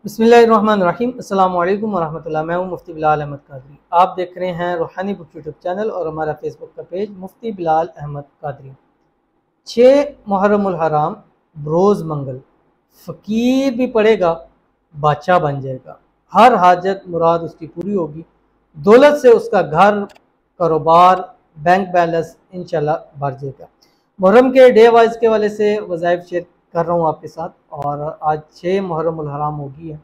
बिस्मिल्लाहिर्रहमानिर्रहीम। अस्सलाम वालेकुम वरहमतुल्लाह। मैं हूं मुफ्ती बिलाल अहमद कादरी। आप देख रहे हैं रूहानी बुक यूट्यूब चैनल और हमारा फेसबुक का पेज मुफ्ती बिलाल अहमद कादरी। 6 मुहर्रमुल हराम रोज़ मंगल, फ़कीर भी पढ़ेगा बादशाह बन जाएगा, हर हाजत मुराद उसकी पूरी होगी, दौलत से उसका घर, कारोबार, बैंक बैलेंस इंशाल्लाह बढ़ जाएगा। मुहर्रम के डे वाइज के वाले से वज़ाइफ शेयर कर रहा हूँ आपके साथ। और आज 6 मुहर्रमुल हराम होगी है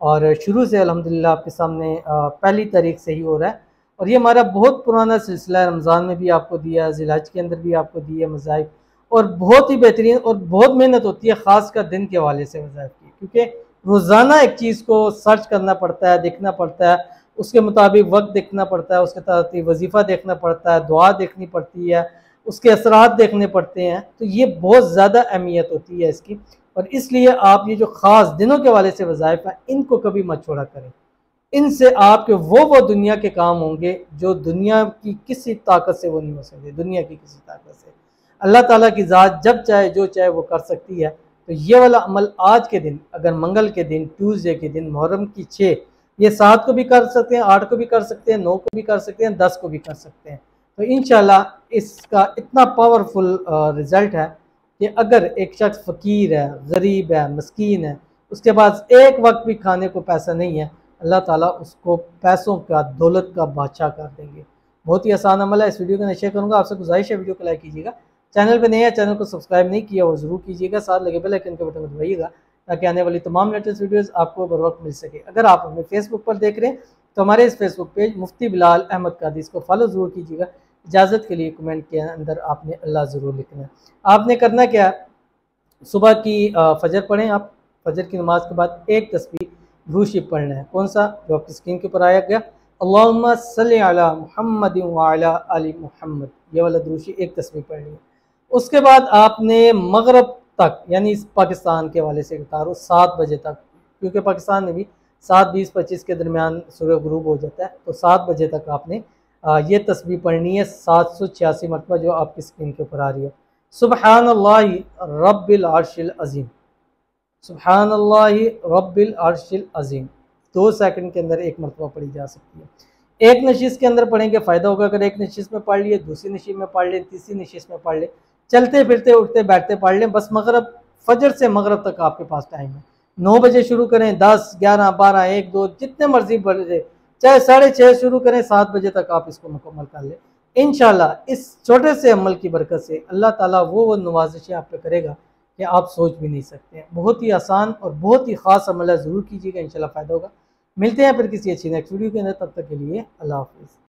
और शुरू से अल्हम्दुलिल्लाह आपके सामने पहली तारीख से ही हो रहा है। और ये हमारा बहुत पुराना सिलसिला है। रमज़ान में भी आपको दिया, ज़िलहज के अंदर भी आपको दिए मज़ाइफ, और बहुत ही बेहतरीन और बहुत मेहनत होती है ख़ास कर दिन के हवाले से वज़ाइफ की, क्योंकि रोज़ाना एक चीज़ को सर्च करना पड़ता है, देखना पड़ता है, उसके मुताबिक वक्त देखना पड़ता है, उसके तहत वजीफ़ा देखना पड़ता है, दुआ देखनी पड़ती है, उसके असरात देखने पड़ते हैं। तो ये बहुत ज़्यादा अहमियत होती है इसकी, और इसलिए आप ये जो ख़ास दिनों के वाले से वज़ाइफ हैं इनको कभी मत छोड़ा करें। इनसे आपके वो दुनिया के काम होंगे जो दुनिया की किसी ताकत से वो नहीं हो सकते। दुनिया की किसी ताकत से अल्लाह ताला की ज़ात जब चाहे जो चाहे वो कर सकती है। तो ये वाला अमल आज के दिन, अगर मंगल के दिन, ट्यूसडे के दिन, मुहर्रम की 6, ये 7 को भी कर सकते हैं, 8 को भी कर सकते हैं, 9 को भी कर सकते हैं, 10 को भी कर सकते हैं। तो इंशाल्लाह इसका इतना पावरफुल रिज़ल्ट है कि अगर एक शख्स फ़कीर है, गरीब है, मस्कीन है, उसके पास एक वक्त भी खाने को पैसा नहीं है, अल्लाह ताला उसको पैसों का, दौलत का बादशाह कर देंगे। बहुत ही आसान अमल है। इस वीडियो को मैं शेयर करूँगा, आपसे गुजारिश है वीडियो को लाइक कीजिएगा। चैनल पे नए हैं, चैनल को सब्सक्राइब नहीं किया वो ज़रूर कीजिएगा, साथ लगे बेल आइकन के बटन को दबाइएगा ताकि आने वाली तमाम लेटेस्ट वीडियोज़ आपको बर वक्त मिल सके। अगर आप हमें फेसबुक पर देख रहे हैं तो हमारे इस फेसबुक पेज मुफ्ती बिलाल अहमद कादरी, इसको फॉलो ज़रूर कीजिएगा। इजाज़त के लिए कमेंट के अंदर आपने अल्लाह ज़रूर लिखना है। आपने करना क्या है, सुबह की फजर पढ़ें आप। फजर की नमाज के बाद एक तस्बीह दुरूद शरीफ पढ़ना है। कौन सा? जो आपकी स्क्रीन के ऊपर आया गया, अल्लाहुम्मा सल्लि अला मुहम्मदिन व अला आलि मुहम्मद, ये वाला दुरूद शरीफ एक तस्बीह पढ़नी है। उसके बाद आपने मगरब तक, यानी पाकिस्तान के हवाले से बता रहा हूँ 7 बजे तक, क्योंकि पाकिस्तान में भी 7:20-25 के दरमियान सूर्य गुरूब हो जाता है, तो 7 बजे तक आपने ये तस्बीह पढ़नी है 786 मरतबा, जो आपकी स्क्रीन के ऊपर आ रही है। सुब्हानल्लाहि रब्बिल अर्शिल अज़ीम, सुब्हानल्लाहि रब्बिल अर्शिल अज़ीम 2 सेकंड के अंदर एक मरतबा पढ़ी जा सकती है। एक नशीस के अंदर पढ़ेंगे फ़ायदा होगा। अगर एक नशीस में पढ़ लिए, दूसरी नशीस में पढ़ ले, तीसरी नशीस में पढ़ ले, चलते फिरते उठते बैठते पढ़ लें। बस मगरब, फजर से मगरब तक आपके पास टाइम है। 9 बजे शुरू करें, 10, 11, 12, 1, 2 जितने मर्जी बजे, चाहे 6:30 शुरू करें, 7 बजे तक आप इसको मुकम्मल कर लें। इंशाल्लाह इस छोटे से अमल की बरकत से अल्लाह ताला वो नवाजिशें आप पे करेगा कि आप सोच भी नहीं सकते हैं। बहुत ही आसान और बहुत ही ख़ास अमल है, ज़रूर कीजिएगा, इंशाल्लाह फ़ायदा होगा। मिलते हैं फिर किसी अच्छी नेक्स्ट वीडियो के अंदर, तब तक के लिए अल्लाह हाफ़िज़।